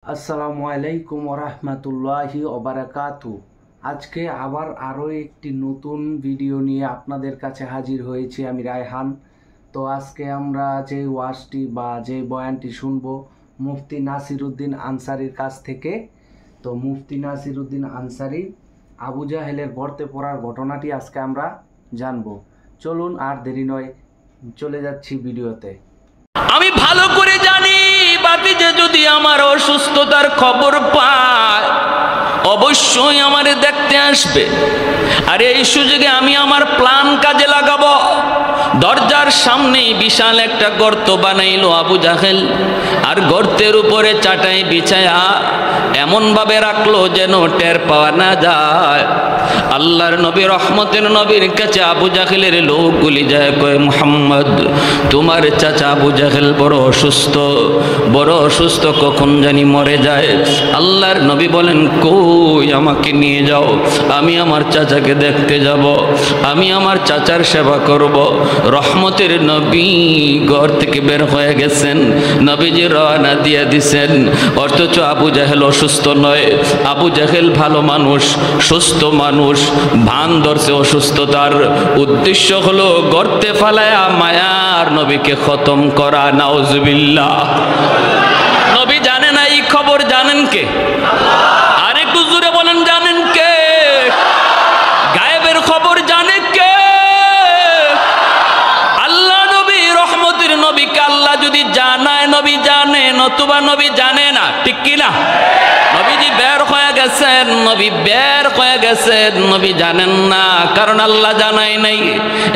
আসসালামু আলাইকুম ওরহমতুল্লাহি ওবারাকাতু। আজকে আবার আরও একটি নতুন ভিডিও নিয়ে আপনাদের কাছে হাজির হয়েছি আমি রায়হান। তো আজকে আমরা যে ওয়াজটি বা যে বয়ানটি শুনব মুফতি নাসিরউদ্দিন আনসারীর কাছ থেকে। তো মুফতি নাসিরউদ্দিন আনসারী আবু জাহেলের গর্তে পড়ার ঘটনাটি আজকে আমরা জানব। চলুন আর দেরি নয়, চলে যাচ্ছি ভিডিওতে। আমি ভালো করে জানি বাতিজে যদি আমার অসুস্থতার খবর পায় অবশ্যই আমারে দেখতে আসবে। আর এই সুযোগে আমি আমার প্ল্যান কাজে লাগাবো। দরজার সামনে বিশাল একটা গর্ত বানাইলো আবু জাহেল, আর গর্তের উপরে চাটাই বিছায়া এমন ভাবে রাখলো যেন টের পাওয়া না যায়। আল্লাহর নবী রহমতের নবীর কাছে আবু জাহেলের লোকগুলি যায়, কয় মুহাম্মদ তোমার চাচা আবু জাহেল বড় অসুস্থ, কখন জানি মরে যায়। আল্লাহর নবী বলেন, কই আমাকে নিয়ে যাও, আমি আমার চাচাকে দেখতে যাব, আমি আমার চাচার সেবা করব। রহমতের নবী ঘর থেকে বের হয়ে গেছেন, নবীজি রওনা দিয়ে দিছেন, অথচ আবু জাহেল অসুস্থ নয়। আবু জাহেল ভালো মানুষ, সুস্থ মানুষ, ভান ধরছে অসুস্থতার। উদ্দেশ্য হলো গর্তে ফালায়া মায়ার নবীকে খতম করা। নাউজুবিল্লাহ। নবী জানেন না এই খবর, জানেন কে? আর একটু জোরে বলেন, জানেন কে? গায়েবের খবর জানে কে? আল্লাহ নবী রহমতের নবীকে আল্লাহ যদি জানায় নবী জানে, নতুবা নবী জানে না, ঠিক কিনা? নবীজি বের হয়ে গেছেন, নবী জানেন না, কারণ আল্লাহ জানাই নাই।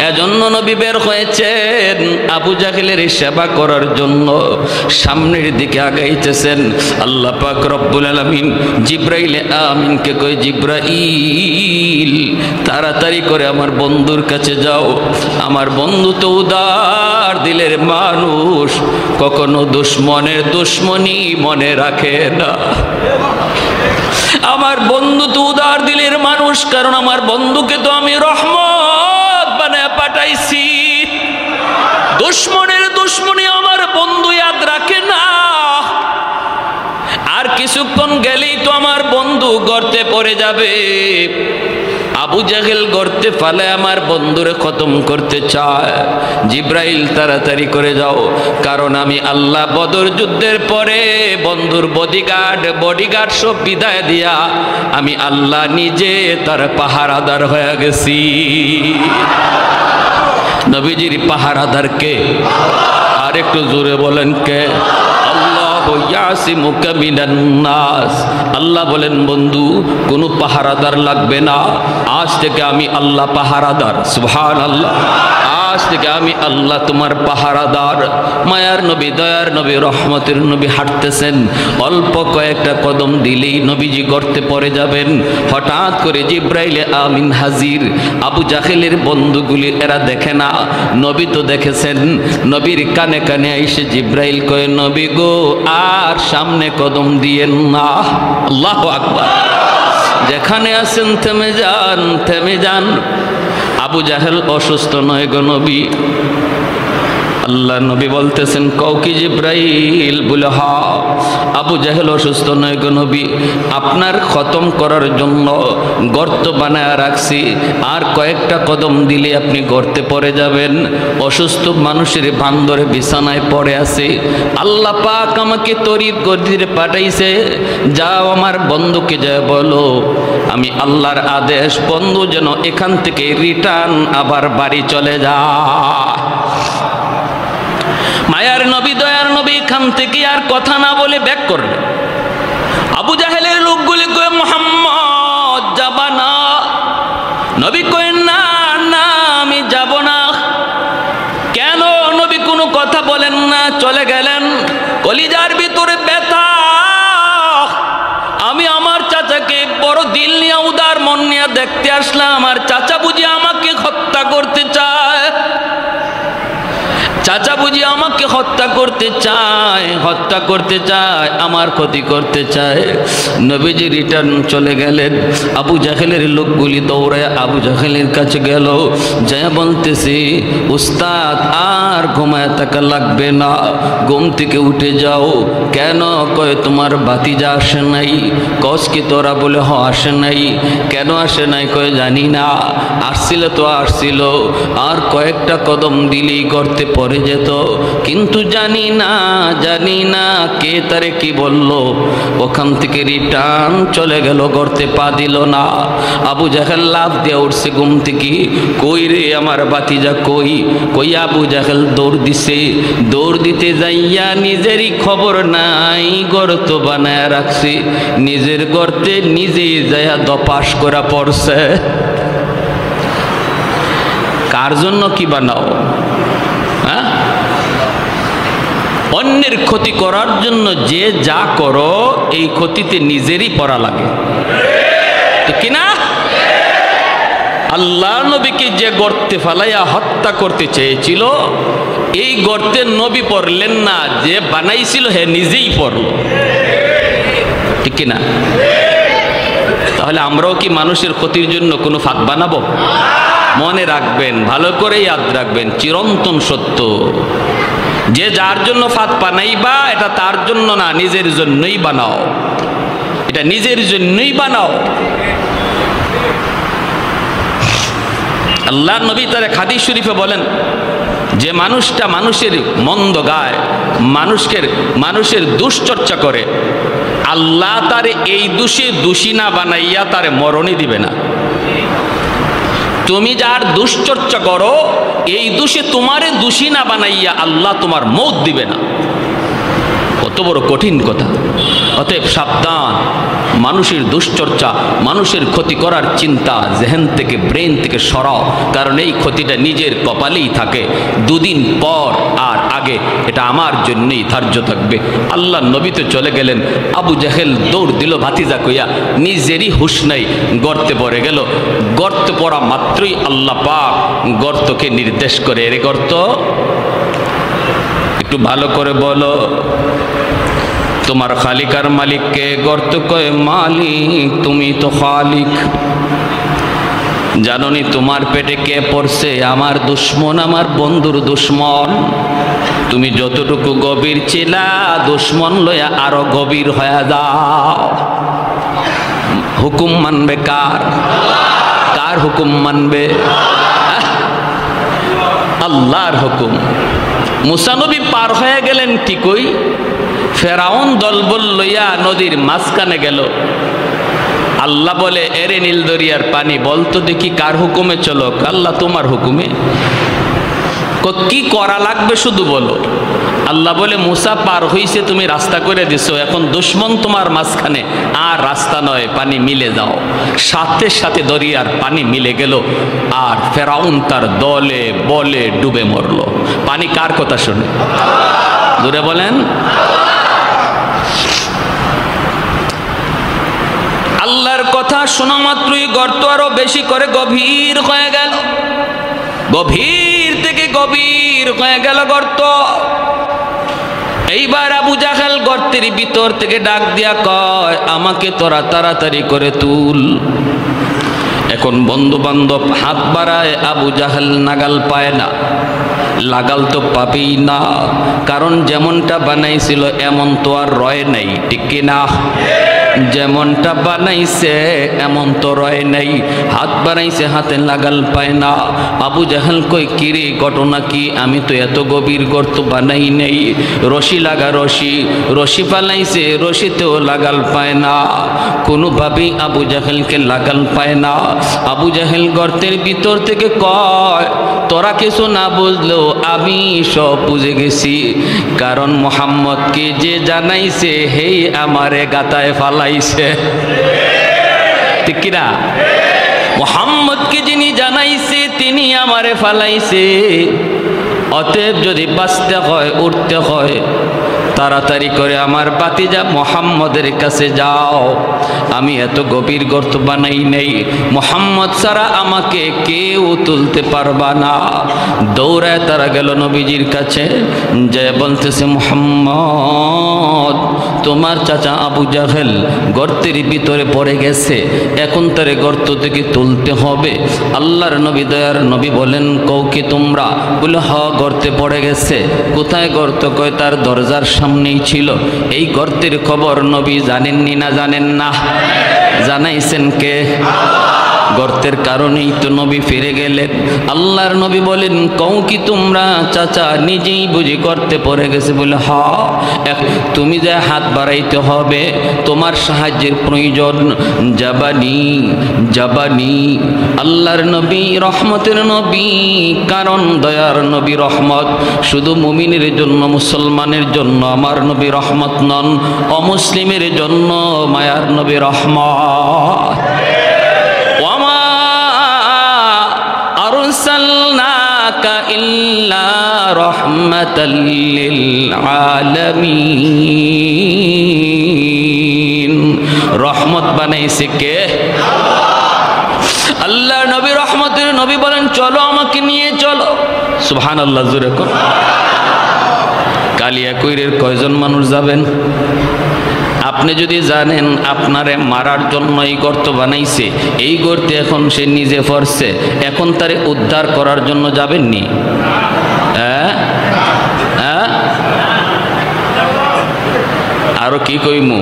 এজন্য নবী বের হয়েছেন আবু জাহেলের সেবা করার জন্য। সামনের দিকে আগাইতেছেন। আল্লাহ পাক রব্বুল আলামিন জিব্রাইল আমিনকে কই, জিব্রাইল তাড়াতাড়ি করে আমার বন্ধুর কাছে যাও। আমার বন্ধু তো উদার দিলের মানুষ, কখনো দুশ্মনের দুশ্মনী মনে রাখে না। আমার বন্ধু তো উদার দিলের মানুষ, কারণ আমার বন্ধুকে তো আমি রহমত বানায় পাঠাইছি। দুশ্মনের দুশ্মনী আমার বন্ধু ইয়াদ রাখে না। আর কিছুক্ষণ গেলেই তো আমার বন্ধু গর্তে পড়ে যাবে। আবু জাহেল গর্তে ফালে আমার বন্ধুরে খতম করতে চায়। জিব্রাইল তাড়াতাড়ি করে যাও, কারণ আমি আল্লাহ বদর যুদ্ধের পরে বন্ধুর বডিগার্ড সব বিদায় দিয়া আমি আল্লাহ নিজে তার পাহারাদার হয়ে গেছি। নবীজির পাহারাদার কে? আর একটু জোরে বলেন, কে? আল্লাহ বলেন, বন্ধু কোনো পাহারাদার লাগবে না, আজ থেকে আমি আল্লাহ পাহারাদার। সুবহানাল্লাহ। আজ থেকে আমি আল্লাহ তোমার পাহারাদার। মায়ার নবী, দয়ার নবী, রহমতের নবী হাঁটতেছেন। অল্প কয়েকটা কদম দিলেই নবীজি গর্তে পড়ে যাবেন। হঠাৎ করে জিব্রাইল আমিন হাজির। আবু জাহেলের বন্ধুগুলি এরা দেখে না, নবী তো দেখেছেন। নবীর কানে কানে এসে জিব্রাইল কয়, নবী গো আর সামনে কদম দিয়েন না। আল্লাহু আকবার। যেখানে আছেন থেমে যান, থেমে যান। আবু জাহেল অসুস্থ নয় গো নবী। আল্লাহ নবী বলতেছেন, কও কি জিব্রাইল? বলে হা। আবু জাহেল অসুস্থ নয় গো নবী, আপনার খতম করার জন্য গর্ত বানায় রাখছি, আর কয়েকটা কদম দিলে আপনি গর্তে পড়ে যাবেন। অসুস্থ মানুষের বান্দরে বিছানায় পড়ে আছে। আল্লাহ পাক আমাকে তরিত গর্দিরে পাঠাইছে, যাও আমার বন্ধুকে যায় বলো আমি আল্লাহর আদেশ, বন্ধু যেন এখান থেকে রিটার্ন আবার বাড়ি চলে যায়। মায়ার নবী, দয়ার নবী এখান থেকে আর কথা না বলে ব্যাক করলেন। আবু জাহেলের লোকগুলি কয়ে, মুহাম্মদ যাবা না? নবী কয়ে, না না আমি যাব না। কেন? নবী কোনো কথা বলেন না, চলে গেলেন। কলিজার ভিতরে ব্যথা। আমি আমার চাচাকে বড় দিল নিয়ে, উদার মন নিয়ে দেখতে আসলাম, আমার চাচা বুঝি আমাকে হত্যা করতে চায়। চাচা বুঝি আমাকে হত্যা করতে চায়, আমার ক্ষতি করতে চায়। নবীজি রিটার্ন চলে গেলেন। আবু জাহেলের লোকগুলি দৌড়ায় আবু জাহেলের কাছে গেল, যা বলতেছে উস্তাদ আর ঘুমায় থাকা লাগবে না, ঘুম থেকে উঠে যাও। কেন? কয় তোমার ভাতিজা আসে নাই। কস কি তোরা? বলে হ আসে নাই। কেন আসে নাই? কয় জানি না, আসছিল তো আসছিল, আর কয়েকটা কদম দিলেই গর্তে পড়ে যেত, কিন্তু জানি না কে তারে কি বলল। ওখান থেকে রিটার্ন চলে গেল, গর্তে পা দিল না। আবু জাহেল লাফ দিয়ে উঠছে ঘুম থেকে। কই রে আমার ভাতিজা কই? কই আবু জাহেল দৌড় দিছে। দৌড় দিতে যাইয়া নিজেরই খবর নাই, গর্ত বানায় রাখছে। নিজের গর্তে নিজেই যাইয়া দপাস করা পড়ছে। কার জন্য কি বানাও? হ্যাঁ, অন্যের ক্ষতি করার জন্য যে যা করো, এই ক্ষতিতে নিজেরই পড়া লাগে, ঠিক কিনা? আল্লাহ নবীকে যে গর্তে ফালাইয়া হত্যা করতে চেয়েছিল, এই গর্তে নবী পড়লেন না, যে বানাইছিল হে নিজেই পড়ল, ঠিক কিনা? তাহলে আমরাও কি মানুষের ক্ষতির জন্য কোনো ফাঁক বানাবো? মনে রাখবেন, ভালো করে ইয়াদ রাখবেন, চিরন্তন সত্য, যে যার জন্য ফাঁদ বানাইবা এটা তার জন্য না, নিজের জন্যই বানাও, এটা নিজের জন্যই বানাও। আল্লাহ নবী তার হাদিস শরীফে বলেন, যে মানুষটা মানুষের মন্দ গায়, মানুষের দুশ্চর্চা করে, আল্লাহ তারে এই দোষে দোষী না বানাইয়া তারে মরণই দিবে না। তুমি যার দুশ্চর্চা করো, এই দোষে তোমারে দোষী না বানাইয়া আল্লাহ তোমার মৌত দিবে না। কত বড় কঠিন কথা। অতএব সাবধান, মানুষের দুশ্চর্চা, মানুষের ক্ষতি করার চিন্তা জেহেন থেকে, ব্রেন থেকে সরাও, কারণ এই ক্ষতিটা নিজের কপালেই থাকে। দুদিন পর আর আগে এটা আমার জন্যই ধার্য থাকবে। আল্লাহ নবী তো চলে গেলেন, আবু জাহেল দৌড় দিল ভাতিজা কইয়া, নিজেরই হুঁশ নাই, গর্তে পড়ে গেল। গর্তে পড়া মাত্রই আল্লাহ পাক গর্তকে নির্দেশ করে, এরে গর্ত, একটু ভালো করে বলো, তোমার খালিক আর মালিককে? গর্ত কয় মালিক, তুমি তো খালিক। জানোনি তোমার পেটে কে পড়ছে? আমার দুশ্মন, আমার বন্ধুর দুশ্মন। তুমি যতটুকু গভীর ছিলা, দুশ্মন লইয়া আরো গভীর হয়ে যাও। হুকুম মানবে কার? কার হুকুম মানবে? আল্লাহর হুকুম। মুসা নবী পার হয়ে গেলেন ঠিকই, ফেরাউন দলবল লইয়া নদীর মাঝখানে গেল। আল্লাহ বলে, এরে নীল দরিয়ার পানি, বলতো দেখি কার হুকুমে চলো? আল্লাহ তোমার হুকুমে। কি করা লাগবে শুধু বলো। আল্লাহ বলে, মুসা পার হইছে, তুমি রাস্তা করে দিছো, এখন দুশ্মন তোমার মাঝখানে, আর রাস্তা নয়, পানি মিলে যাও। সাথে সাথে দরিয়ার পানি মিলে গেল, আর ফেরাউন তার দলে বলে ডুবে মরল। পানি কার কথা শুনে? দূরে বলেন। আল্লাহর কথা শোনা মাত্রই গর্ত আরো বেশি করে গভীর হয়ে গেল, গভীর থেকে গভীর হয়ে গেল গর্ত। এইবার আবু জাহেল গর্তের ভিতর থেকে ডাক দিয়া কয়, আমাকে তোরা তাড়াতাড়ি করে তুল। এখন বন্ধু বান্ধব হাত বাড়ায়, আবু জাহেল নাগাল পায় না। লাগাল তো পাবেই না, কারণ যেমনটা বানাইছিল এমন তো আর রয় নাই, ঠিক কিনা? যেমনটা বানাইছে এমন তো রয় নাই। হাত বানাইছে, হাতে লাগাল পায় না। আবু জাহেল কই, কিরে ঘটনা কি? আমি তো এত গভীর গর্ত বানাই নাই। রশি লাগা, রশি পালাইছে, রশিতেও লাগাল পায় না। কোনোভাবেই আবু জাহেলকে লাগাল পায় না। আবু জাহেল গর্তের ভিতর থেকে কয়, তোরা কিছু না বুঝলেও আমি সব বুঝে গেছি, কারণ মুহাম্মদকে যে জানাইছে হেই আমারে গাতায় ফালাইছে, ঠিক কিনা? মুহাম্মদকে যিনি জানাইছে তিনি আমারে ফালাইছে। অতএব যদি বাঁচতে হয়, উঠতে হয়, তাড়াতাড়ি করে আমার ভাতিজা মুহাম্মদের কাছে যাও, আমি এত গভীর গর্ত বানাই নেই, মুহাম্মদ ছাড়া আমাকে কেউ তুলতে পারবা না। দৌড়ায় তারা গেল নবীজির কাছে, যে বলতেছে মুহাম্মদ তোমার চাচা আবু জাহেল গর্তের ভিতরে পড়ে গেছে, এখন তারে গর্ত থেকে তুলতে হবে। আল্লাহর নবী দয়ার নবী বলেন, কও কি তোমরা? বলে হ, গর্তে পড়ে গেছে। কোথায় গর্ত? কয় তার দরজার সামনেই ছিল। এই গর্তের খবর নবী জানেননি না জানেন না? জানাইছেন কে? গর্তের কারণেই তো নবী ফিরে গেলেন। আল্লাহর নবী বলেন, কও কি তোমরা চাচা নিজেই বুঝি গর্তে পড়ে গেছে? বলে হ। তুমি যা হাত বাড়াইতে হবে, তোমার সাহায্যের প্রয়োজন। জাবানি জাবানি। আল্লাহর নবী রহমতের নবী, কারণ দয়ার নবী রহমত শুধু মুমিনের জন্য, মুসলমানের জন্য আমার নবী রহমত নন, অমুসলিমের জন্য মায়ার নবী রহমত। ওয়ামা আরসালনাকা ইল্লা রাহমাতাল লিল আলামিন। রহমত বানাইছে কে? আল্লাহ নবী রহমতের নবী বলেন, চলো আমাকে নিয়ে চলো। সুবহানাল্লাহ, জোরে কর। কালিয়াকৈরের কয়জন মানুষ যাবেন? আপনি যদি জানেন আপনারে মারার জন্য এই গর্ত বানাইছে, এই গর্তে এখন সে নিজে পড়ছে, এখন তারে উদ্ধার করার জন্য যাবেননি? আরো কি কইমু?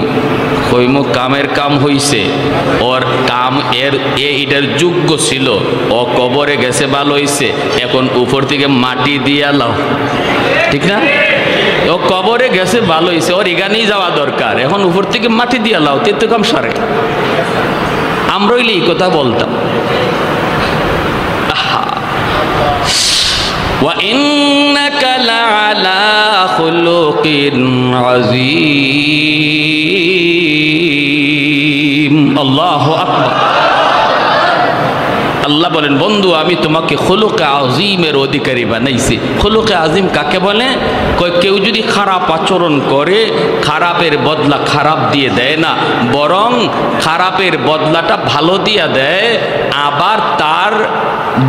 কইমু কামের কাম হইছে, ওর কাম এটার যোগ্য ছিল, ও কবরে গেছে ভালো হইছে, এখন উপর থেকে মাটি দিয়া লাও, ঠিক না? ও কবরে গেছে ভালো হয়েছে, ওর এখানেই যাওয়া দরকার, এখন উপর থেকে মাটি দিয়ে লাও, তেতে কম সারে। আমরা হইলে এই কথা বলতাম। ওয়া ইন্নাকা লাআলা খুলুকিন আযীম। আল্লাহু আকবার। আল্লাহ বলেন, বন্ধু আমি তোমাকে খুলুকে আজিমের অধিকারী বানাইছি। খুলুকে আজিম কাকে বলে? কেউ যদি খারাপ আচরণ করে, খারাপের বদলা খারাপ দিয়ে দেয় না, বরং খারাপের বদলাটা ভালো দিয়ে দেয়, আবার তার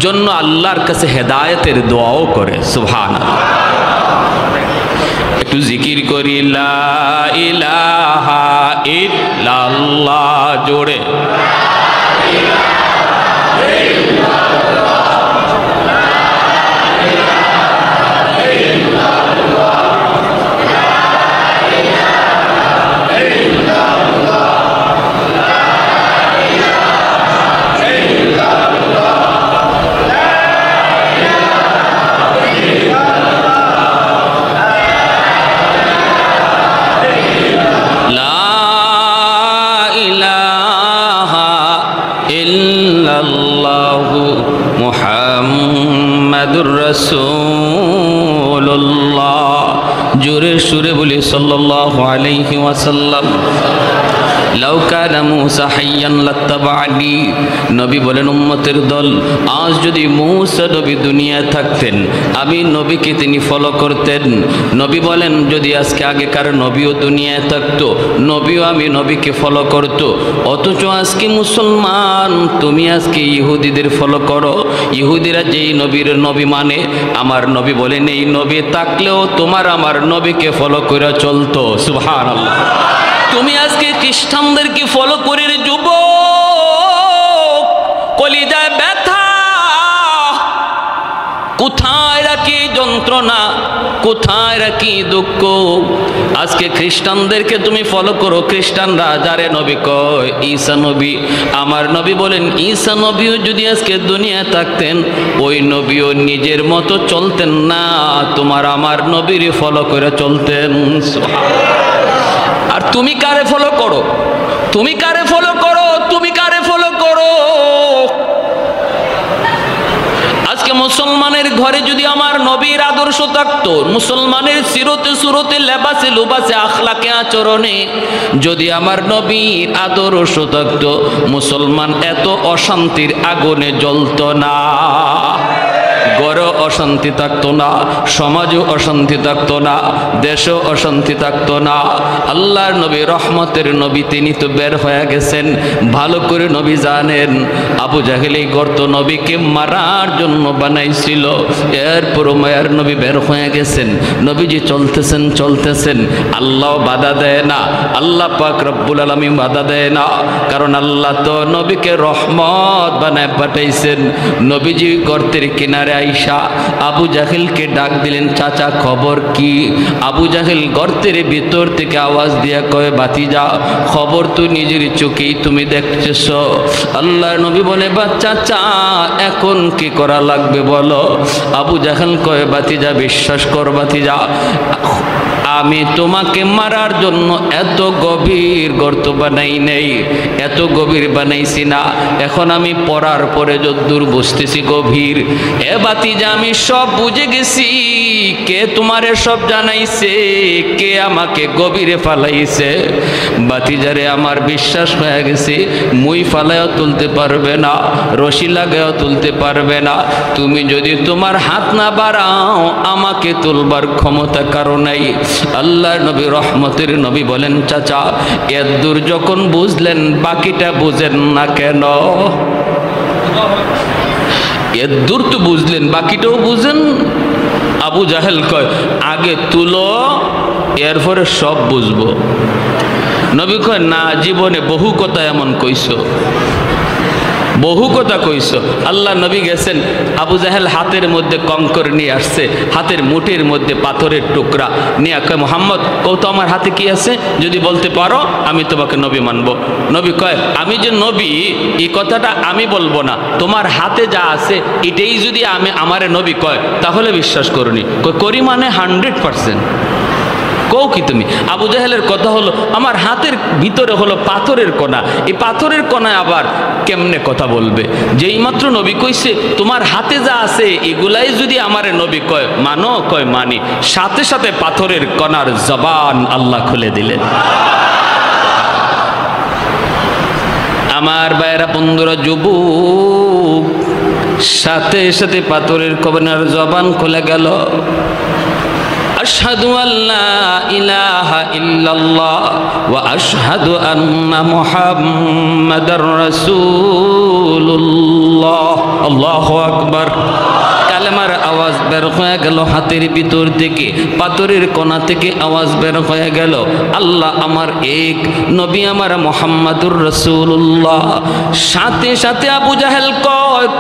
জন্য আল্লাহর কাছে হেদায়েতের দোয়াও করে। সুবহানাল্লাহ। একটু জিকির করি, লা ইলাহা ইল্লাল্লাহ, জোরে। মুহাম্মাদুর রাসূলুল্লাহ। জোরে সুরে বলি সাল্লাল্লাহু আলাইহি ওয়াসাল্লাম। লাউ কানা মূসা হাইয়ান লাত্তাবা'নি। নবী বলেন, উম্মতের দল, আজ যদি মূসা নবী দুনিয়ায় থাকতেন, আমি নবীকে তিনি ফলো করতেন। নবী বলেন, যদি আজকে আগেকার নবীও দুনিয়ায় থাকতো, নবীও আমি নবীকে ফলো করত। অথচ আজকে মুসলমান, তুমি আজকে ইহুদিদের ফলো করো। ইহুদিরা যেই নবীর নবী মানে, আমার নবী বলেন এই নবী থাকলেও তোমার আমার নবীকে ফলো করে চলতো। সুবহানাল্লাহ। তুমি আজকে খ্রিস্টানদেরকে ফলো করে যুবক, কলিজায় ব্যথা, কোথায় রাখি যন্ত্রণা, কোথায় রাখি দুঃখ। আজকে খ্রিস্টানদেরকে তুমি ফলো করো, খ্রিস্টানরা যারে নবী কয় ঈসা নবী। আমার নবী বলেন, ঈসা নবীও যদি আজকে দুনিয়ায় থাকতেন, ওই নবীও নিজের মতো চলতেন না, তোমার আমার নবীর ফলো করে চলতেন। আর তুমি কারে ফলো করো? তুমি কারে ফলো করো? তুমি কারে ফলো করো? আজকে মুসলমানের ঘরে যদি আমার নবীর আদর্শ থাকতো, মুসলমানের সিরতে সুরতে লেবাসে লুবাসে আখলাকে আচরণে যদি আমার নবীর আদর্শ থাকতো, মুসলমান এত অশান্তির আগুনে জ্বলতো না। ঘরে অশান্তি থাকতো না, সমাজও অশান্তি থাকতো না, দেশও অশান্তি থাকতো না। আল্লাহর নবী, রহমতের নবী, তিনি তো বের হয়ে গেছেন। ভালো করে নবী জানেন আবু জাহেল এই গর্ত নবীকে মারার জন্য বানাইছিল। এরপর মায়ার নবী বের হয়ে গেছেন। নবীজি চলতেছেন, আল্লাহ বাধা দেয় না, আল্লাহ পাক রব্বুল আলামিন বাধা দেয় না, কারণ আল্লাহ তো নবীকে রহমত বানায় পাঠাইছেন। নবীজি গর্তের কিনারে আইসা আবু জাহেলকে ডাক দিলেন, চাচা খবর কি? আবু জাহেল গর্তের ভিতর থেকে আওয়াজ দিয়া কয়, বাতিজা খবর তো নিজের চোখেই তুমি দেখতেছ। আল্লাহর নবী বলে, চাচা এখন কি করা লাগবে বলো? আবু জাহেল কয়, বাতিজা বিশ্বাস কর বাতিজা, আমি তোমাকে মারার জন্য এত গভীর গর্ত বানাই নেই, এত গভীর বানাইছি না। এখন আমি পড়ার পরে যদ্দূর বুঝতেছি গভীর, এ বাতিজা আমি সব বুঝে গেছি। কে তোমারে সব জানাইছে? কে আমাকে গভীরে ফালাইছে? বাতিজারে আমার বিশ্বাস হয়ে গেছে, মুই ফালাইও তুলতে পারবে না, রশি লাগাইও তুলতে পারবে না। তুমি যদি তোমার হাত না বাড়াও আমাকে তুলবার ক্ষমতা কারো নাই। আল্লাহর নবী, রহমতের নবী বলেন, চাচা এত দূর যখন বুঝলেন বাকিটা বুঝেন না কেন? এত দূর তো বুঝলেন, বাকিটাও বুঝেন। আবু জাহেল কয়, আগে তুলো এরপরে সব বুঝবো। নবী কয়, না, জীবনে বহু কথা এমন কইছো, বহু কথা কইছো। আল্লাহ নবী গেছেন, আবু জাহেল হাতের মধ্যে কঙ্কর নিয়ে আসছে, হাতের মুঠির মধ্যে পাথরের টুকরা নিয়ে কয়, মোহাম্মদ কও তো আমার হাতে কি আছে, যদি বলতে পারো আমি তোমাকে নবী মানব। নবী কয়, আমি যে নবী এই কথাটা আমি বলবো না, তোমার হাতে যা আছে এটাই যদি আমারে নবী কয় তাহলে বিশ্বাস করুনি। করি মানে 100%। কও কি তুমি? আবু জাহেলের কথা হলো, আমার হাতের ভিতরে হলো পাথরের কণা, এই পাথরের কণায় আবার কেমনে কথা বলবে? যেই মাত্র নবী কইছে তোমার হাতে যা আছে এগুলাই যদি আমারে নবী কয় মানো, কয় মানি, সাথে সাথে পাথরের কণার জবান আল্লাহ খুলে দিলেন। আমার ভাইয়েরা, বন্ধুরা, যুবক, সাথে সাথে পাথরের কণার জবান খুলে গেল। আশহাদু আল্লা ইলাহা ইল্লাল্লাহ ওয়া আশহাদু আন্না মুহাম্মাদার রাসূলুল্লাহ। আল্লাহু আকবার। কালেমার আওয়াজ বের হয়ে গেল হাতের ভিতর থেকে, পাথরের কোণা থেকে আওয়াজ বের হয়ে গেল, আল্লাহ আমার এক, নবী আমার মুহাম্মাদুর রাসূলুল্লাহ। সাথে সাথে আবু জাহেল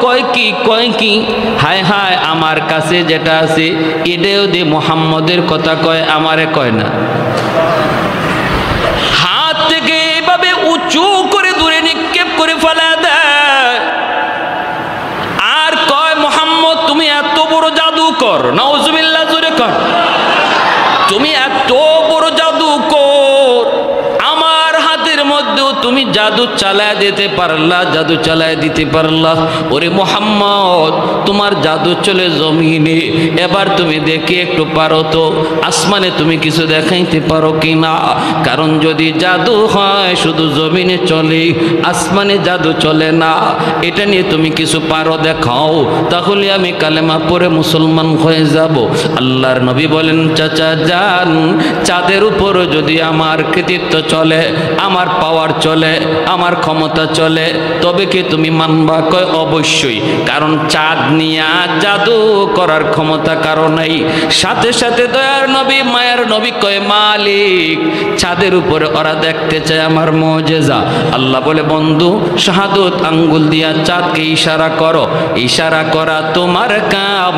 কয় কি, হায় হায়, আমার কাছে যেটা আছে এটাও দিয়ে মুহাম্মদের কথা কয়, আমারে কয় না। হাত থেকে এভাবে উঁচু করে দূরে নিক্ষেপ করে ফেলা দেয়, আর কয়, মুহাম্মদ তুমি এত বড় জাদুকর, নাউজুবিল্লাহ, জোরে কর, তুমি এত বড় জাদুকর, আমার হাতের মধ্যেও তুমি জাদু চালায় দিতে পারলা। ওরে মুহাম্মদ, তোমার জাদু চলে জমিনে, এবার তুমি দেখি একটু পারো তো আসমানে তুমি কিছু দেখাইতে পারো কিনা? কারণ যদি জাদু হয় শুধু জমিনে চলে, আসমানে জাদু চলে না, এটা নিয়ে তুমি কিছু পারো দেখাও, তাহলে আমি কালেমা পড়ে মুসলমান হয়ে যাব। আল্লাহর নবী বলেন, চাচা যান, চাঁদের উপর যদি আমার কৃতিত্ব চলে, আমার পাওয়ার চলে, আমার ক্ষমতা চলে, তবে কি তুমি মানবা? কয় অবশ্যই, কারণ চাঁদ নিয়ে জাদু করার ক্ষমতা কারো নাই। সাথে সাথে দয়ার নবী, মায়ের নবী কয়, মালিক, চাঁদের উপরে ওরা দেখতে চায় আমার মুজিজা। আল্লাহ বলে, বন্ধু, শাহাদত আঙ্গুল দিয়া চাঁদকে ইশারা করো, ইশারা করা তোমার কাম,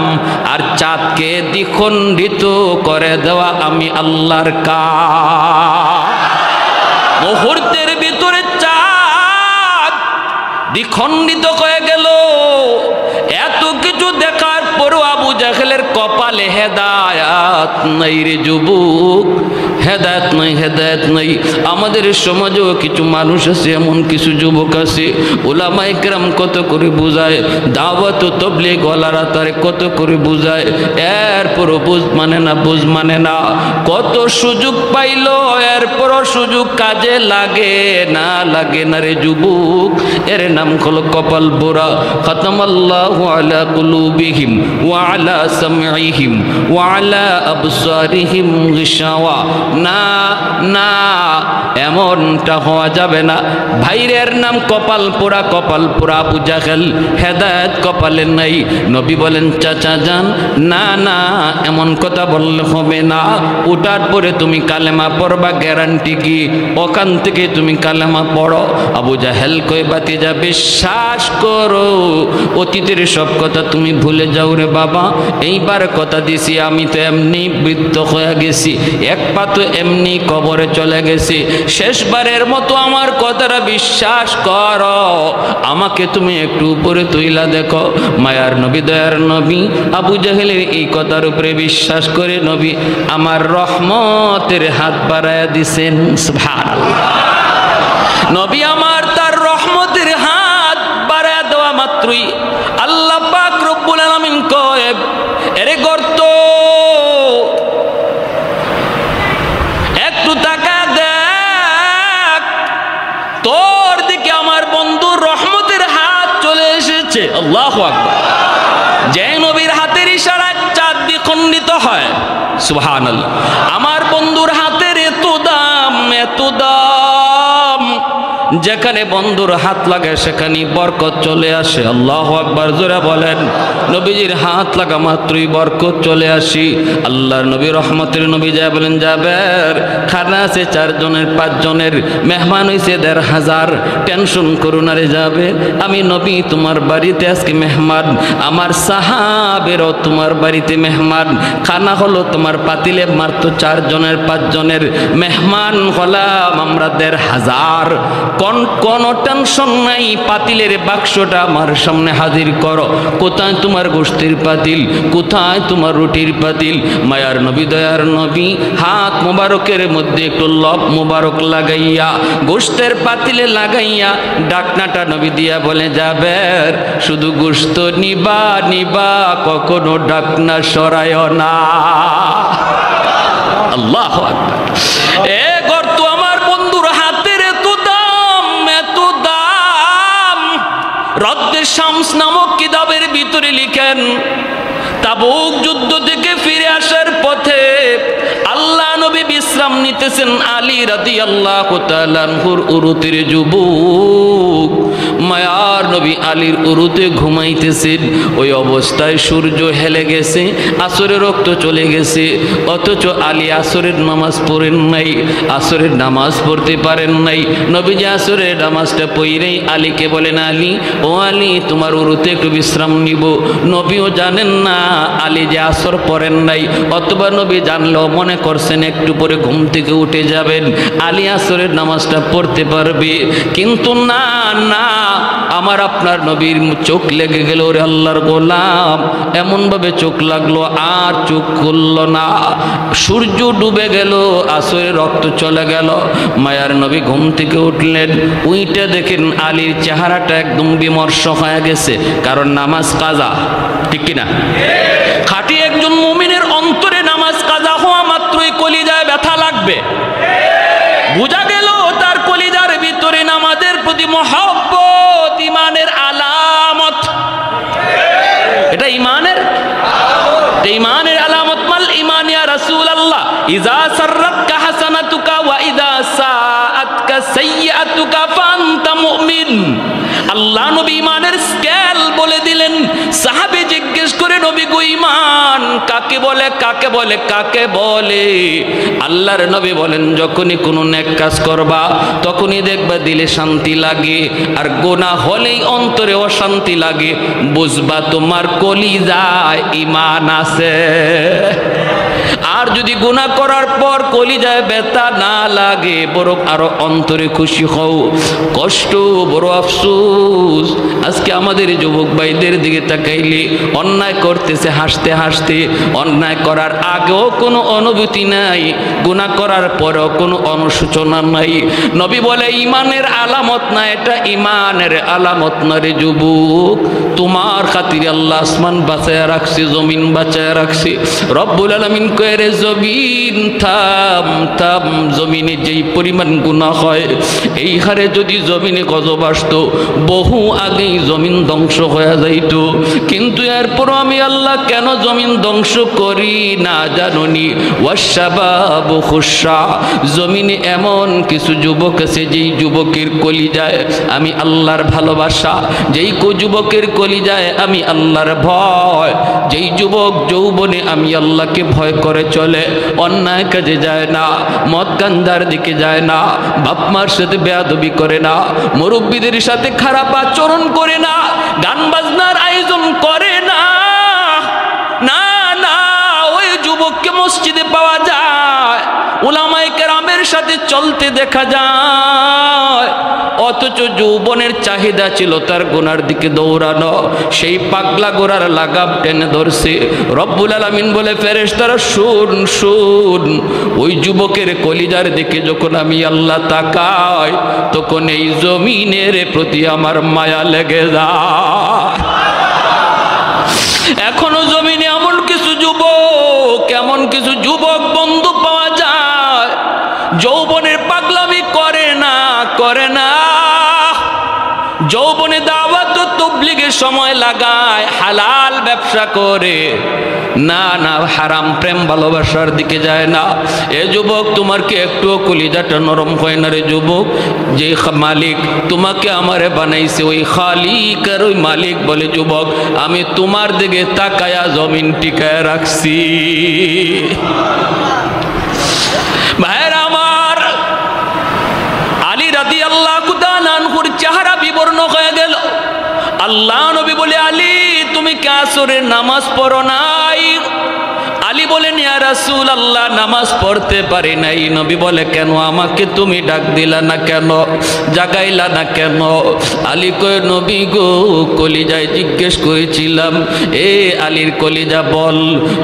আর চাঁদকে দ্বিখণ্ডিত করে দেওয়া আমি আল্লাহর কাম। মুহূর্তের ভিতরে চাঁদ দ্বিখণ্ডিত হয়ে গেল। এত কিছু দেখার পরও আবু জাহেলের কপালে হেদায়াত নাই রে যুবক, হেদায়েত নাই, হেদায়েত নাই। আমাদের সমাজেও কিছু মানুষ আছে, এমন কিছু যুবক আছে, উলামায়ে কেরাম কত করে বুঝায়, দাওয়াত ও তাবলীগ ওয়ালারা তারে কত করে বুঝায়, এরপরও বুঝ মানে না, বুঝ মানে না। কত সুযোগ পাইলো, এরপরও সুযোগ কাজে লাগে না, লাগে না রে যুবক। এর নাম হলো কপাল পোড়া। খাতামাল্লাহু আলা কুলুবিহিম ওয়া আলা সামঈহিম ওয়া আলা আবসারিহিম গিশাওয়া। না না, এমনটা হওয়া যাবে না। ভাইরের নাম কপাল পোড়া, কপাল পোড়া আবু জাহেল, হেদায়েত কপালে নাই। নবী বলেন চাচা যান, না না, এমন কথা বললে হবে না। ওটার পরে তুমি কালেমা পড়বা, গ্যারান্টি কি? ওখান থেকে তুমি কালেমা পড়ো। আবু জাহেল কই বাতিজা বিশ্বাস করো, অতীতের সব কথা তুমি ভুলে যাও রে বাবা। এইবার কথা দিছি, আমি তো এমনি বৃদ্ধ হয়ে গেছি, এক পা তো এমনি কবরে চলে গেছি। শেষবারের মতো আমার কথাটা বিশ্বাস করো, আমাকে তুমি একটু উপরে তুইলা দেখো। মায়ার নবী, দয়ার নবী আবু জাহেলের এই কথার উপরে বিশ্বাস করে নবী আমার রহমতের হাত বাড়ায়া দিছেন। সুবহানাল্লাহ। নবী আমার তার রহমতের হাত বাড়ায়া দেওয়া মাত্রই আল্লাহ পাক রব্বুল আলামিন কয়, এরে গর্ত একটু তাকা দেখ, তোর দিকে আমার বন্ধুর রহমতের হাত চলে এসেছে। আল্লাহু আকবার। যে নবীর হাতের ইশারায় চাঁদ দ্বিখণ্ডিত হয়, সুবহানাল্লাহ। আমার বন্ধুর হাতের এত দাম, এত দাম, যেখানে বন্ধুর হাত লাগে সেখানে বরকত চলে আসে। আল্লাহু আকবার, জোরে বলেন। নবীজির হাত লাগা মাত্রই বরকত চলে আসি। আল্লাহর নবী রহমতের নবী যায় বলেন, যাবের খানা আছে 4 জনের 5 জনের, মেহমান হইছে 1500, টেনশন করো না রে যাবে, আমি নবী তোমার বাড়িতে আজকে মেহমান, আমার সাহাবেরও তোমার বাড়িতে মেহমান। খানা হলো তোমার পাতিলে মাত্র 4 জনের 5 জনের, মেহমান হলাম আমরা 1500। কোনো টেনশন নাই, পাতিলের বাক্সটা আমার সামনে হাজির করো। কোথায় তোমার গোশতের পাতিল, কোথায় তোমার রুটির পাতিল? মায়ার নবী, দয়ার নবী হাত মোবারকের মধ্যে একটু লব মোবারক লাগাইয়া গোশতের পাতিলে লাগাইয়া ডাকনাটা নবী দিয়া বলে, যাবে শুধু গোশত নিবা নিবা, কখনো ডাকনা সরায় না। আল্লাহু আকবার। এ গর্ত আমার বন্ধুর হাতের এত দাম, এত দাম। রদ্দে শামস নামক কিতাবের ভিতরে লিখেন, তাবুক যুদ্ধ থেকে ফিরে আসার পথে আল্লাহ নবী বিশ্রাম নিতেছেন। আলী রাদিয়াল্লাহু তাআলা আনহুর উরুতের যুবক মায়ার নবী আলীর উরুতে ঘুমাইতেছেন। ওই অবস্থায় সূর্য হেলে গেছে, আসরের রক্ত চলে গেছে, অথচ আলী আসরের নামাজ পড়েন নাই, আসরের নামাজ পড়তে পারেন নাই। নবীজি আসরের নামাজটা পড়েই আলীকে বলেন, আলী ও আলী, তোমার উরুতে একটু বিশ্রাম নিব। নবীও জানেন না আলী যে আসর পড়েন নাই, অথবা নবী জানলেও মনে করছেন একটু পরে ঘুম থেকে উঠে যাবেন, আলী আসরের নামাজটা পড়তে পারবে। কিন্তু না না, আমার আপনার নবীর চোখ লেগে গেল, ওরে আল্লাহর গোলাম, এমন ভাবে চোখ লাগলো আর চোখ খুলল না। সূর্য ডুবে গেল, আসরের রক্ত চলে গেল। মায়ার নবী ঘুম থেকে উঠলেন, উইটা দেখেন আলীর চেহারাটা একদম বিমর্ষ হয়ে গেছে, কারণ নামাজ কাজা। ঠিক কিনা? খাঁটি একজন মুমিনের অন্তরে নামাজ কাজা হওয়া মাত্রই কলিজায় ব্যথা লাগবে। বোঝা গেল তার কলিজার ভিতরে নামাজের প্রতি মহব্বত ইমানের আলামত। এটা ইমানের আলামত। মাল ইমান ইয়া রাসূলুল্লাহ, ইযা সাররাতকা হাসানাতুকা ওয়া ইযা সাআতকা সাইয়্যাতুকা ফাআনতা মুমিন। আল্লাহ নবী ইমানের স্কেল বলে দিলেন। সাহাবী জিজ্ঞেস করে, নবী গো ইমান কাকে বলে, কাকে বলে, কাকে বলে? আল্লাহর নবী বলেন, যখনই কোনো নেক কাজ করবা তখনই দেখবা দিলে শান্তি লাগে, আর গুনাহ হলেই অন্তরে অশান্তি লাগে, বুঝবা তোমার কলিজায় ইমান আছে। আর আর যদি গুনাহ করার পর কলিজায় ব্যথা না লাগে, বরং আরো অন্তরে খুশি হও, কষ্ট বড় আফসোস। আজকে আমাদের যুবক ভাইদের দিকে তাকাইলে অন্যায় করতেছে হাসতে হাসতে, অন্যায় করার আগেও কোনো অনুভূতি নাই, গুনাহ করার পরেও কোনো অনুশোচনা নাই। নবী বলে ঈমানের আলামত না, এটা ঈমানের আলামত না রে যুবক। তোমার খাতিরে আল্লাহ আসমান বাঁচায়া রাখছে, জমিন বাঁচায়া রাখছে। রব্বুল আলামিন কয়ে রে জমিন থাম থাম, জমিনে যেই পরিমাণ গুনাহ হয় এই হারে যদি জমিনে গজব আসতো বহু আগেই জমিন ধ্বংস হয়ে যাইত। কিন্তু এরপর আমি আল্লাহ কেন জমিন ধ্বংস করি না জানুনি? ওয়াশাবাবু খুশা, জমিনে এমন কিছু যুবক আছে যেই যুবকের কলিজায় আমি আল্লাহর ভালোবাসা, যেই যুবকের কলিজায় আমি আল্লাহর ভয়, যেই যুবক যৌবনে আমি আল্লাহকে ভয় করে চলে, অন্যায় কাজে যায় না, মদ গাঞ্জার দিকে যায় না, বাপ মার সাথে বেয়াদবি করে না, মুরব্বীদের সাথে খারাপ আচরণ করে না, গান বাজনার আয়োজন করে না, না না, ওই যুবককে মসজিদে পাওয়া যায়, উলামায়ে কেরামের সাথে চলতে দেখা যায়। অথচ যৌবনের চাহিদা ছিল তার গুনার দিকে দৌড়ানো, সেই পাগলা গোরার লাগাম টেনে ধরছে। রব্বুল আলামিন বলে ফেরেশতারা শুন শুন, ওই যুবকের কলিজার দিকে যখন আমি আল্লাহ তাকাই তখন এই জমিনের প্রতি আমার মায়া লেগে যায়। এখনো জমিনে এমন কিছু যুবক বন্ধু পাওয়া যায় যৌবনের পাগলামি করে না, যৌবনে দাওয়াত ও তাবলীগের সময় লাগায়, হালাল ব্যবসা করে, না না, হারাম প্রেম ভালোবাসার দিকে যায় না। এ যুবক, তোমার কি একটুও কলিজাটা নরম হয় না রে যুবক? যে মালিক তোমাকে আমারে বানাইছে ওই খালিক আর ওই মালিক বলে যুবক আমি তোমার দিকে তাকায়া জমিন টিকায় রাখছি। ভাইরা আমার, আলী রাদিয়াল্লাহু তাআলা আনহুর চেহারা বিবর্ণ হয়ে গেল। আল্লাহ নবী বলে আলী তুমি কি আসরের নামাজ পড়ো নাই? আলী বলেন ইয়া রাসূলুল্লাহ নামাজ পড়তে পারি নাই। নবী বলে কেন? আমাকে তুমি ডাক দিলা না কেন, জাগাইলা না কেন? আলী কয় নবী গো, কলিজায় জিজ্ঞেস করেছিলাম এ আলীর কলিজা বল,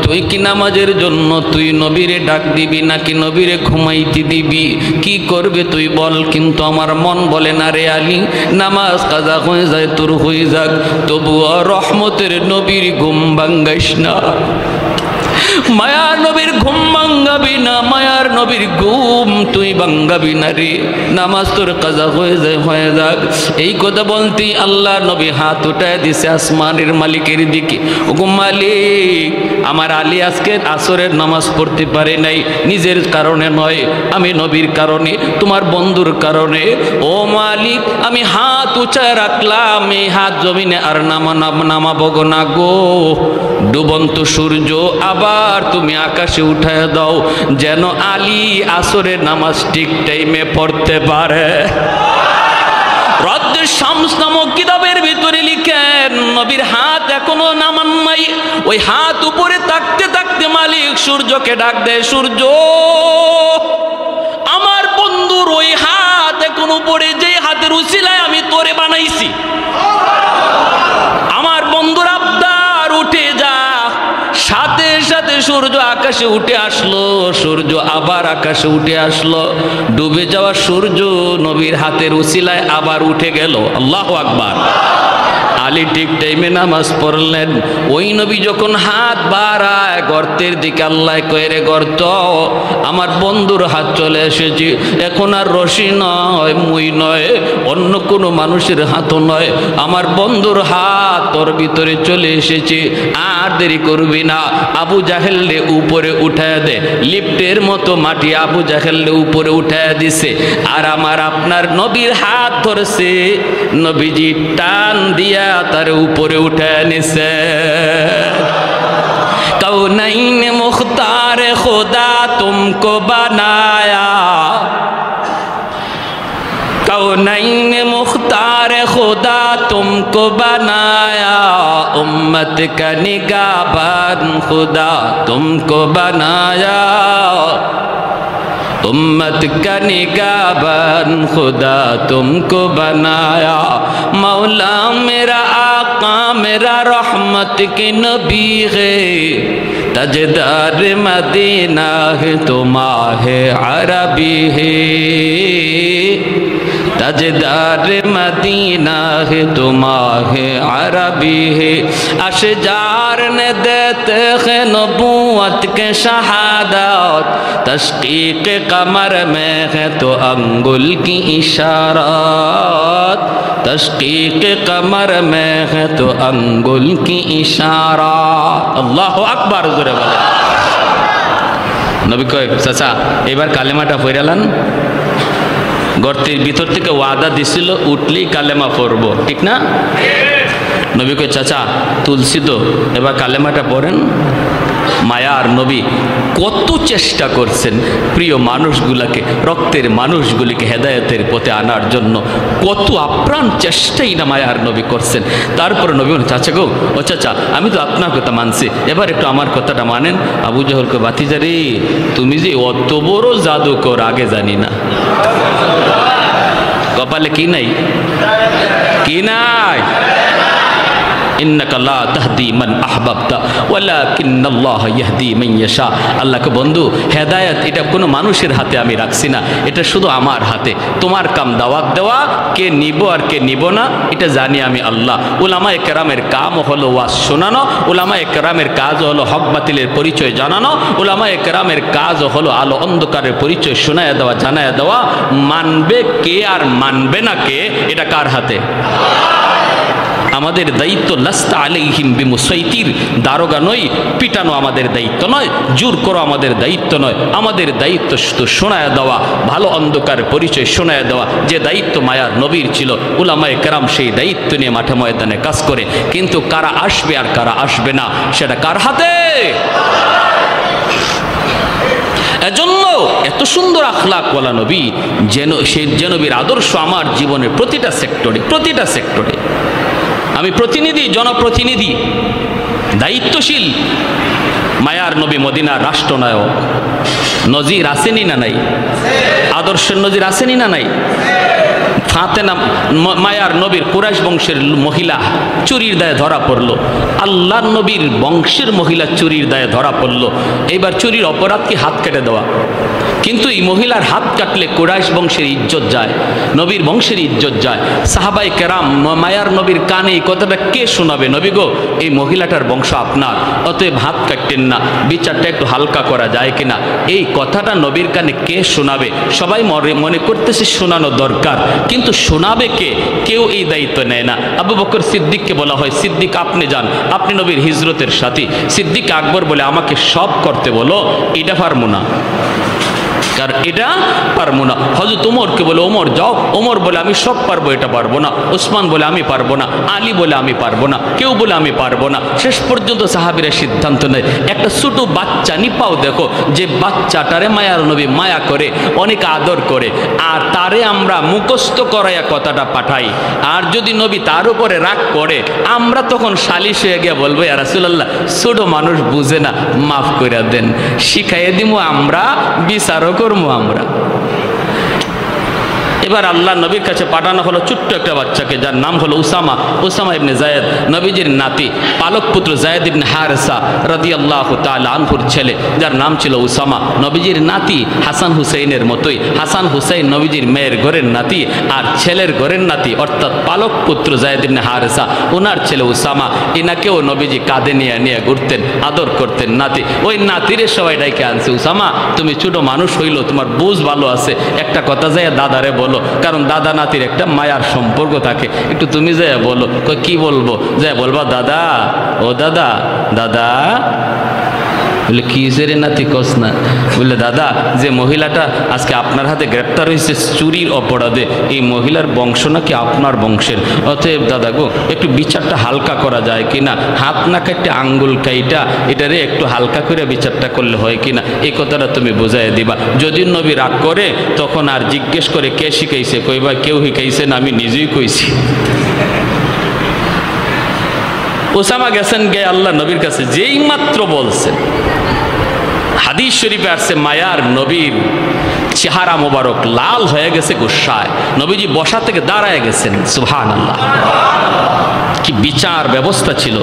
তুই কি নামাজের জন্য তুই নবীরে ডাক দিবি নাকি নবীরে ঘুমাইতে দিবি, কি করবে তুই বল? কিন্তু আমার মন বলে না রে আলী, নামাজ কাজা হয়ে যায় তোর হয়ে যাক, তবুও রহমতের নবীর ঘুম ভাঙ্গাইস না। মায়ার নবীর ঘুম ভাঙ্গাবি না, মায়ার নবীর ঘুম তুই ভাঙ্গাবি না রে, নামাজ তোর কাজা হয়ে যাক। এই কথা বলতেই আল্লাহ নবী হাত উঠায় দিছে আসমানের মালিকের দিকে। ওগো মালিক, আমার আলী আজকে আসরের নামাজ পড়তে পারে নাই, নিজের কারণে নয়, আমি নবীর কারণে, তোমার বন্ধুর কারণে। ও মালিক, আমি হাত উঁচায় রাখলাম, এই হাত জমিনে আর নামাবো না গো। ডুবন্ত সূর্য আবার তুমি আকাশে উঠায় দাও, যেন আলী আসরের নামাজ ঠিক টাইমে পড়তে পারে। রদ্দুশ শামস নামক কিতাবের ভিতরে লিখেন নবীর হাত এখনো নামান নাই, ওই হাত উপরে থাকতে থাকতে মালিক সূর্যকে ডাক দেয়, সূর্য আমার বন্ধুর ওই হাত এখন উপরে, যে হাতের উসিলায় আমি তোরে বানাইছি, আমার বন্ধুর আবদার উঠে যা। সাথে সাথে সূর্য আকাশে উঠে আসলো, সূর্য আবার আকাশে উঠে আসলো, ডুবে যাওয়া সূর্য নবীর হাতের উসিলায় আবার উঠে গেল। আল্লাহু আকবার। আলী ঠিক টাইমে নামাজ পড়লেন। ওই নবী যখন হাত বাড়ায় গর্তের দিকে, আল্লাহ কয়ে রে গর্ত, আমার বন্ধুর হাত চলে এসেছে, এখন আর রশি নয়, মই নয়, অন্য কোনো মানুষের হাতও নয়, আমার বন্ধুর হাত তোর ভিতরে চলে এসেছে, আর দেরি করবি না, আবু জাহেলকে উপরে উঠায় দে। লিফটের মতো মাটি আবু জাহেলকে উপরে উঠায় দিছে, আর আমার আপনার নবীর হাত ধরছে, নবীজি টান দিয়া তার উপরে উঠে নিছে। কৌনাইন মুখতার খোদা তুমকো বানায়া, कौनैन मुख्तार खुदा तुमको बनाया, उम्मत का निगाहबान खुदा तुमको बनाया, उम्मत का निगाहबान खुदा तुमको बनाया। मौला मेरा आका मेरा रहमत के नबी है, तजदार मदीना है तो माहे अरबी है, तजदार मदीना है तो माहे अरबी है। अशजार ने देते हैं नबूवत के शहादत, तशकीक कमर में है तो अंगुल की इशारत, तशकीक कमर में है तो अंगुल की इशारा। अल्लाह अकबर जोरे बोले। नबी कय चाचा एबार कालेमाटा पড়ালান, গর্তের ভিতর থেকে ওয়াদা দিছিল উঠলেই কালেমা পড়ব, ঠিক না? নবী কয় চাচা তুলসী তো এবার কালেমাটা পড়েন। মায়ার নবী কত চেষ্টা করছেন প্রিয় মানুষগুলাকে, রক্তের মানুষগুলিকে হেদায়েতের পথে আনার জন্য, কত আপ্রাণ চেষ্টাই না মায়ার নবী করছেন। তারপরে নবী বলেন চাচা গো, ও চাচা আমি তো আপনার কথা মানছি, এবার একটু আমার কথাটা মানেন। আবু জহলকে বাতিজা রে তুমি যে অত বড় জাদুকর আগে জানি না। কপালে কি নাই? কি নাই? ইন্নাকা লা তাহদি মান আহবাবতা ওয়ালাকিন্নাল্লাহ ইয়াহদি মান ইয়াশা। আল্লাহকে বন্ধু হেদায়েত এটা কোনো মানুষের হাতে আমি রাখছি না, এটা শুধু আমার হাতে। তোমার কাম দাওয়াত দেওয়া, কে নিব আর কে নিব না এটা জানি আমি আল্লাহ। উলামায়ে কেরামের কাম হলো ওয়াজ শোনানো, উলামায়ে কেরামের কাজ হলো হক বাতিলের পরিচয় জানানো, উলামায়ে কেরামের কাজ হলো আলো অন্ধকারের পরিচয় শোনায়া দেওয়া, জানায়া দেওয়া। মানবে কে আর মানবে না কে এটা কার হাতে? আমাদের দায়িত্ব লাস্তা আলাইহিম বিমুসাইতির, দারোগা নয়, পিটানো আমাদের দায়িত্ব নয়, জোর করো আমাদের দায়িত্ব নয়। আমাদের দায়িত্ব শুধু শোনায়া দেওয়া, ভালো অন্ধকার পরিচয় শোনায়া দেওয়া, যে দায়িত্ব মায়ার নবীর ছিল। উলামায়ে কেরাম সেই দায়িত্ব নিয়ে মাঠে ময়দানে কাজ করে, কিন্তু কারা আসবে আর কারা আসবে না সেটা কার হাতে? এজন্য এত সুন্দর আখলাকওয়ালা নবী, যেন সেই যে নবীর আদর্শ আমার জীবনের প্রতিটা সেক্টরে আমি প্রতিনিধি, জনপ্রতিনিধি, দায়িত্বশীল। মায়ার নবী মদিনার রাষ্ট্রনায়ক, নজির আসেনি না নাই? আদর্শের নজির আসেনি না নাই? ফাতেমা মায়ার নবীর কুরাইশ বংশের মহিলা চুরির দায়ে ধরা পড়লো, আল্লাহর নবীর বংশের মহিলা চুরির দায়ে ধরা পড়লো। এইবার চুরির অপরাধ কি হাত কেটে দেওয়া, কিন্তু এই মহিলার হাত কাটলে কুরাইশ বংশের ইজ্জত যায়, নবীর বংশের ইজ্জত যায়। সাহাবাই কেরাম মায়ার নবীর কানে এই কথাটা কে শোনাবে? নবী গো এই মহিলাটার বংশ আপনার, অতএব হাত কাটতেন না, বিচারটা একটু হালকা করা যায় কিনা, এই কথাটা নবীর কানে কে শোনাবে? সবাই মনে করতেছে শোনানো দরকার, কিন্তু শোনাবে কে? কেউ এই দায়িত্ব নেয় না। আবু বকর সিদ্দিককে বলা হয় সিদ্দিক আপনি যান, আপনি নবীর হিজরতের সাথী। সিদ্দিক আকবর বলে আমাকে সব করতে বলো, এটা পারবো না, কারণ এটা পারবো না। হযরত ওমরকে বলে ওমর যাও, ওমর বলে আমি সব পারবো, এটা পারবো না। ওসমান বলে আমি পারবো না, আলী বলে আমি পারবো না, কেউ বলে আমি পারবো না। শেষ পর্যন্ত সাহাবীরা সিদ্ধান্ত নেয়, একটা ছোট বাচ্চা নিপাও দেখো, যে বাচ্চাটারে মায়ার নবী মায়া করে, অনেক আদর করে, আর তারে আমরা মুখস্থ করাইয়া কথাটা পাঠাই। আর যদি নবী তার উপরে রাগ করে, আমরা তখন সালিশ হয়ে গিয়ে বলবো ইয়া রাসূলুল্লাহ ছোট মানুষ বুঝে না, মাফ করে দেন, শিখাইয়ে দিমু আমরা, বিচারও করবো আমরা। এবার আল্লাহ নবীর কাছে পাঠানো হলো ছোট্ট একটা বাচ্চাকে, যার নাম হলো উসামা, উসামা ইবনে জায়েদ, নবীজির নাতি, পালক পুত্র জায়েদ ইবনে হারেসা রাদিয়াল্লাহু তাআলা আনহুর ছেলে, যার নাম ছিল উসামা। নবীজির নাতি হাসান হুসাইনের মতোই, হাসান হুসাইন নবীজির মেয়ের ঘরের নাতি, আর ছেলের ঘরের নাতি অর্থাৎ পালক পুত্র জায়েদ ইবনে হারেসা, ওনার ছেলে উসামা, এনাকেও নবীজি কাঁধে নিয়ে নিয়ে ঘুরতেন, আদর করতেন নাতি। ওই নাতিরে সবাই ডাইকে আনছে, উসামা তুমি ছোট মানুষ হইলো, তোমার বুঝ ভালো আছে, একটা কথা যায় দাদারে বলো, কারণ দাদা নাতির একটা মায়ার সম্পর্ক থাকে, একটু তুমি যায় বলো। কি বলবো? যায় বলবা দাদা, ও দাদা, দাদা বলে কি রে নাতি কস না? বললে দাদা, যে মহিলাটা আজকে আপনার হাতে গ্রেপ্তার হয়েছে চুরির অপরাধে, এই মহিলার বংশ নাকি আপনার বংশের। অতএব দাদা গো, একটু বিচারটা হালকা করা যায় কিনা, হাত না কাটতে আঙ্গুল কাইটা এটারে একটু হালকা করে বিচারটা করলে হয় কিনা, এই কথাটা তুমি বোঝাই দিবা। যদি নবী রাগ করে তখন আর জিজ্ঞেস করে কে শিখাইছে, কইবা কেউ শিখাইছে না, আমি নিজেই কইছি। ওসামা গেছেন গে আল্লাহ নবীর কাছে, যেই মাত্র বলছেন, হাদিস শরীফে আসছে মায়ার নবীর চেহারা মোবারক লাল হয়ে গেছে গুসায়, নবীজি বসা থেকে দাঁড়ায় গেছেন। সুবহানাল্লাহ, কি বিচার ব্যবস্থা ছিল।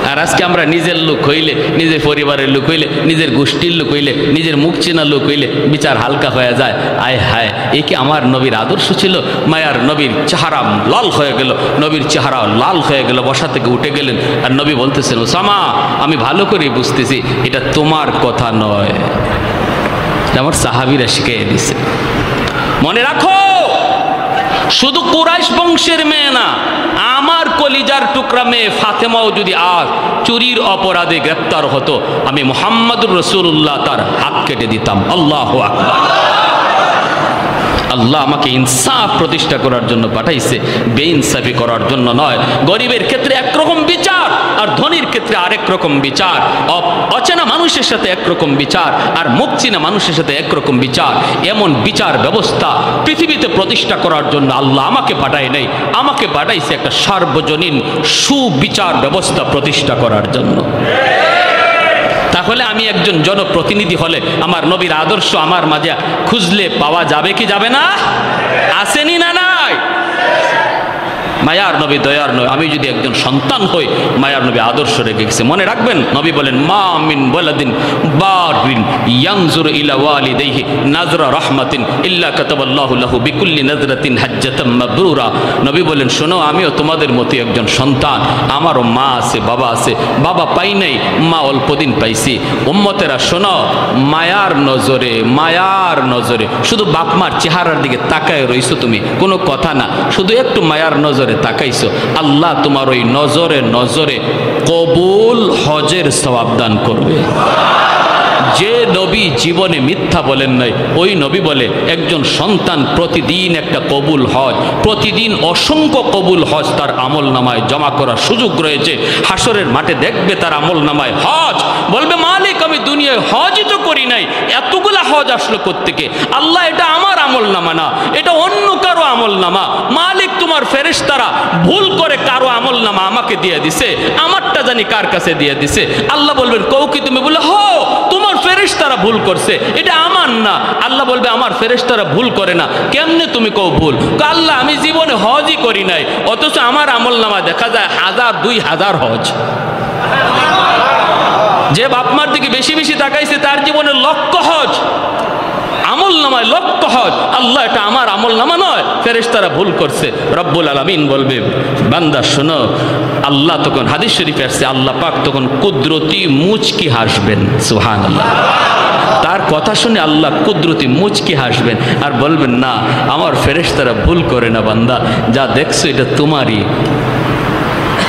আর আজকে আমরা নিজের লোক হইলে, নিজের পরিবারের লোক হইলে, নিজের গোষ্ঠীর লোক হইলে, নিজের মুখ চেনা লোক হইলে বিচার হালকা হয়ে যায়। আয় হায়, এ কি আমার নবীর আদর্শ ছিল? মায়ার নবীর চেহারা লাল হয়ে গেল, নবীর চেহারা লাল হয়ে গেল, বসা থেকে উঠে গেলেন। আর নবী বলতেছেন, ওসামা আমি ভালো করেই বুঝতেছি এটা তোমার কথা নয়, আমার সাহাবীরা শিখিয়ে দিছে। মনে রাখো, শুধু কুরাইশ বংশের মেয়ে না, আমার কলিজার টুকরা মেয়ে ফাতেমাও যদি আজ চুরির অপরাধে গ্রেপ্তার হতো, আমি মুহাম্মদুর রাসূলুল্লাহ তার হাত কেটে দিতাম। আল্লাহু আকবার। আল্লাহ আমাকে ইনসাফ প্রতিষ্ঠা করার জন্য পাঠাইছে, বেইনসাফি করার জন্য নয়। গরিবের ক্ষেত্রে একরকম বিচার আর ধনীর ক্ষেত্রে আরেক রকম বিচার, অচেনা মানুষের সাথে একরকম বিচার আর মুখ চেনা মানুষের সাথে একরকম বিচার। এমন বিচার ব্যবস্থা পৃথিবীতে প্রতিষ্ঠা করার জন্য আল্লাহ আমাকে পাঠায় নাই, আমাকে পাঠাইছে একটা সার্বজনীন সুবিচার ব্যবস্থা প্রতিষ্ঠা করার জন্য। তাহলে আমি একজন জনপ্রতিনিধি হলে আমার নবীর আদর্শ আমার মাঝে খুঁজলে পাওয়া যাবে কি যাবে না? আসেনি না নাই? মায়ার নবী দয়ার নবী, আমি যদি একজন সন্তান হই, মায়ার নবী আদর্শ রেখে গেছে। মনে রাখবেন, নবী বলেন, মা মিন ওয়ালাদিন বারিন ইয়ানজুরু ইলা ওয়ালিদাইহি নাজরা রাহমাতিন ইল্লা কাতাবাল্লাহু লাহু বিকুল্লি নাজরাতিন হাজ্জাতাম মাবরুরা। নবী বলেন, শোনো, আমিও তোমাদের মতো একজন সন্তান, আমারও মা আছে, বাবা আছে। বাবা পাই নাই, মা অল্প দিন পাইছি। উম্মতেরা শোনো, মায়ার নজরে, মায়ার নজরে শুধু বাপ মার চেহারার দিকে তাকায় রইছো তুমি, কোনো কথা না, শুধু একটু মায়ার নজরে তাকাইছো, আল্লাহ তোমার ওই নজরে নজরে কবুল হজের সওয়াব দান করবে। যে নবী জীবনে মিথ্যা বলেন নাই, ওই নবী বলে একজন সন্তান প্রতিদিন একটা কবুল হজ, প্রতিদিন অসংখ্য কবুল হজ তার আমল নামায় জমা করার সুযোগ রয়েছে। হাসরের মাঠে দেখবে তার আমল নামায় হজ, বলবে মালিক আমি দুনিয়ায় হজই তো করি নাই, এতগুলা হজ আসলো কোত্থেকে? আল্লাহ এটা আমার আমল নামা না, এটা অন্য কারো আমল নামা। মালিক তোমার ফেরেশতারা ভুল করে কারো আমল নামা আমাকে দিয়ে দিছে, আমারটা জানি কার কাছে দিয়ে দিছে। আল্লাহ বলবেন কও কি তুমি? বলে হো, তোমার ফেরেশতারা ভুল করছে, এটা আমার না। আল্লাহ বলবে আমার ফেরেশতারা ভুল করে না, কেমনে তুমি কও ভুল? আল্লাহ আমি জীবনে হজই করি নাই, অথচ আমার আমল নামা দেখা যায় 1000 2000 হজ। যে বাপমার দিকে বেশি বেশি তাকাইছে তার জীবনে লক্ষ হজ, আমল নামায় লক্ষ হজ। আল্লাহ এটা আমার আমল নামা নয়, ফেরেশতারা ভুল করছে। রব্বুল আলামিন বলবে, বান্দা শোনো, আল্লাহ তখন হাদিস শরীফে আসছে, আল্লাহ পাক তখন কুদরতি মুচকি হাসবেন। সুবহানাল্লাহ। তার কথা শুনে আল্লাহ কুদরতি মুচকি হাসবেন আর বলবেন, না, আমার ফেরেশতারা ভুল করে না বান্দা, যা দেখছো এটা তোমারই।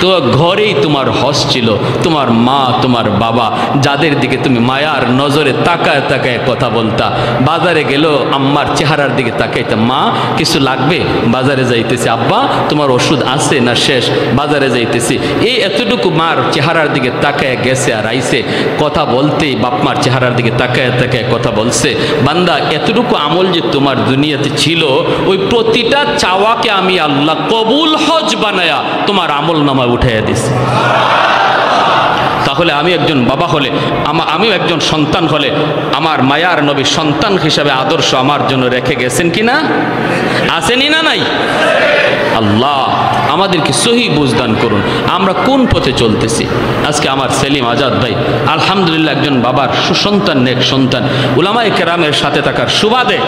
তো ঘরেই তোমার হজ ছিল, তোমার মা, তোমার বাবা, যাদের দিকে তুমি মায়ার নজরে তাকায় তাকায় কথা বলতা। বাজারে গেল আম্মার চেহারার দিকে তাকাইতা, মা কিছু লাগবে? বাজারে যাইতেছি। আব্বা তোমার ওষুধ আছে না শেষ? বাজারে যাইতেছি। এই এতটুকু মার চেহারার দিকে তাকায় গেছে আর আইছে, কথা বলতেই বাপমার চেহারার দিকে তাকায় তাকায় কথা বলছে। বান্দা এতটুকু আমল যে তোমার দুনিয়াতে ছিল, ওই প্রতিটা চাওয়াকে আমি আল্লাহ কবুল হজ বানায়া তোমার আমল নামা উঠাইয়া দিছে। তাহলে আমি একজন বাবা হলে, আমিও একজন সন্তান হলে, আমার মায়ার নবী সন্তান হিসাবে আদর্শ আমার জন্য রেখে গেছেন কিনা? আসেনি না নাই? আল্লাহ আমাদেরকে সহি বুঝদান করুন, আমরা কোন পথে চলতেছি। আজকে আমার সেলিম আজাদ ভাই আলহামদুলিল্লাহ একজন বাবার সুসন্তান, নেক সন্তান, উলামায়ে কেরামের সাথে থাকার সুবাদে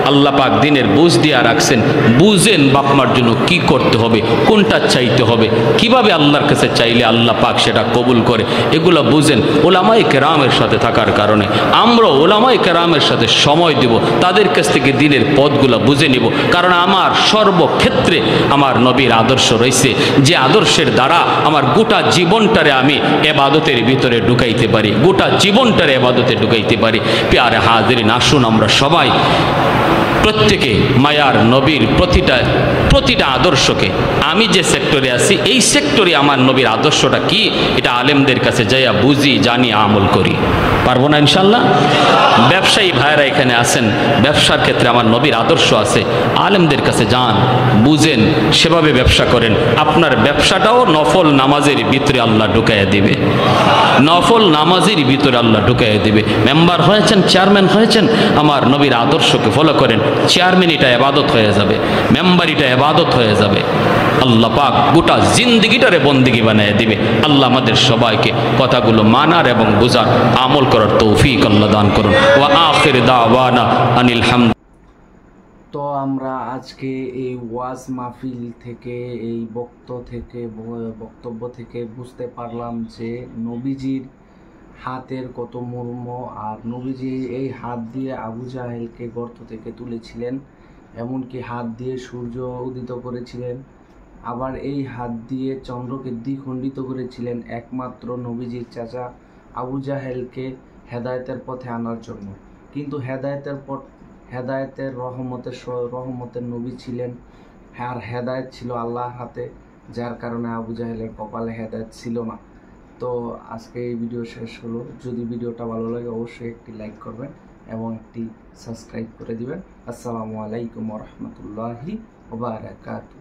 আল্লাহ পাক দিনের বুঝ দিয়া রাখছেন, বুঝেন বাপমার জন্য কি করতে হবে, কোনটা চাইতে হবে, কিভাবে আল্লাহর কাছে চাইলে আল্লাহ পাক সেটা কবুল করে, এগুলো বুঝেন। ওলামায়ে কেরামের সাথে থাকার কারণে আমরাও ওলামায়ে কেরামের সাথে সময় দেব, তাদের কাছ থেকে দিনের পথগুলো বুঝে নিব। কারণ আমার সর্বক্ষেত্রে আমার নবীর আদর্শ রয়েছে, যে আদর্শের দ্বারা আমার গোটা জীবনটারে আমি এবাদতের ভিতরে ঢুকাইতে পারি, গোটা জীবনটারে এবাদতে ঢুকাইতে পারি। প্যারে হাজিরিন, আসুন আমরা সবাই প্রত্যেকে মায়ার নবীর প্রতিটা আদর্শকে, আমি যে সেক্টরে আছি এই সেক্টরে আমার নবীর আদর্শটা কি, এটা আলেমদের কাছে যাইয়া বুঝি, জানি, আমল করি। পারবো না ইনশাল্লাহ? ব্যবসায়ী ভাইয়েরা এখানে আছেন, ব্যবসার ক্ষেত্রে আমার নবীর আদর্শ আছে, আলেমদের কাছে যান, বুঝেন, সেভাবে ব্যবসা করেন। আপনার ব্যবসাটাও নফল নামাজের ভিতরে আল্লাহ ঢুকাইয়া দিবে, নফল নামাজের ভিতরে আল্লাহ ঢুকাইয়া দিবে। মেম্বার হয়েছেন, চেয়ারম্যান হয়েছেন, আমার নবীর আদর্শকে ফলো করেন, চেয়ারম্যানিটা ইবাদত হয়ে যাবে, মেম্বারিটা ইবাদত হয়ে যাবে। আল্লাহ পাক গোটা জিন্দেগিটারে বন্দেগি বানিয়ে দিবে। আল্লাহ আমাদের সবাইকে কথাগুলো মানার এবং বুঝার, আমল করার তৌফিক আল্লাহ দান করুন। ওয়া আখির দাওয়ানা আনিল হামদ। তো আমরা আজকে এই ওয়াজ মাহফিল থেকে, এই বক্তব্য থেকে বুঝতে পারলাম যে নবীজির হাতের কত মর্ম, আর নবীজি এই হাত দিয়ে আবু জাহেলকে গর্ত থেকে তুলেছিলেন, এমনকি হাত দিয়ে সূর্য উদিত করেছিলেন, আবার এই হাত দিয়ে চন্দ্রকে দ্বিখণ্ডিত করেছিলেন একমাত্র নবীজির চাচা আবু জাহেলকে হেদায়েতের পথে আনার জন্য। কিন্তু হেদায়েতের রহমতের নবী ছিলেন, আর হেদায়েত ছিল আল্লাহর হাতে, যার কারণে আবু জাহেলের কপালে হেদায়েত ছিল না। তো আজকে এই ভিডিও শেষ হলো। যদি ভিডিওটা ভালো লাগে অবশ্যই একটি লাইক করবেন এবং একটি সাবস্ক্রাইব করে দিবেন। আসসালামু আলাইকুম ওয়া রাহমাতুল্লাহি ওয়া বারাকাতুহু।